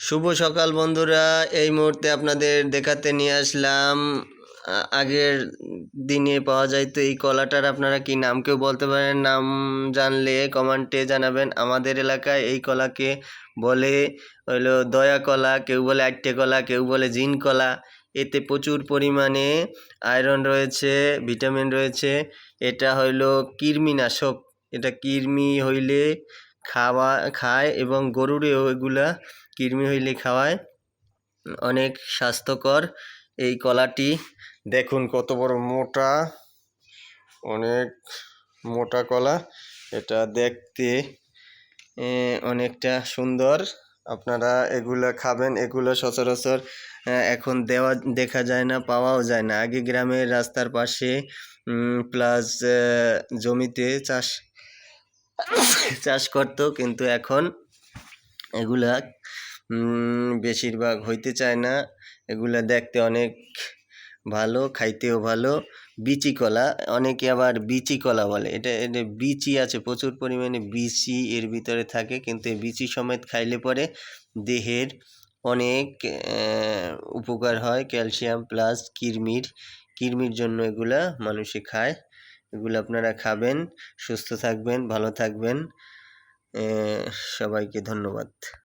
শুভ সকাল বন্ধুরা। এই মুহূর্তে আপনাদের দেখাতে নিয়ে আসলাম আগের দিনে পাওয়া যাইতো এই কলাটার আপনারা কি নাম কেউ বলতে পারেন? নাম জানলে কমেন্টে জানাবেন। আমাদের এলাকায় এই কলাকে বলে হইলো দয়া কলা, কেউ বলে আট্টে কলা, কেউ বলে জিন কলা। এতে প্রচুর পরিমাণে আয়রন রয়েছে, ভিটামিন রয়েছে। এটা হইলো কৃমিনাশক। এটা কৃমি হইলে খায় এবং গরুরেও এগুলা কৃমি হইলে খাওয়ায়, অনেক স্বাস্থ্যকর এই কলাটি। দেখুন কত বড় মোটা, অনেক মোটা কলা। এটা দেখতে অনেকটা সুন্দর। আপনারা এগুলা খাবেন। এগুলো সচরাচর এখন দেখা যায় না, পাওয়াও যায় না। আগে গ্রামের রাস্তার পাশে প্লাস জমিতে চাষ করতো, কিন্তু এখন এগুলা বেশিরভাগ হইতে চায় না। এগুলা দেখতে অনেক ভালো, খাইতেও ভালো। বিচি কলা, অনেকে আবার বিচি কলা বলে। এটা বিচি আছে, প্রচুর পরিমাণে বিচি এর ভিতরে থাকে, কিন্তু এই বিচি সমেত খাইলে পরে দেহের অনেক উপকার হয়। ক্যালসিয়াম প্লাস কৃমির জন্য এগুলা মানুষে খায়। এগুলো আপনারা খাবেন, সুস্থ থাকবেন, ভালো থাকবেন। সবাইকে ধন্যবাদ।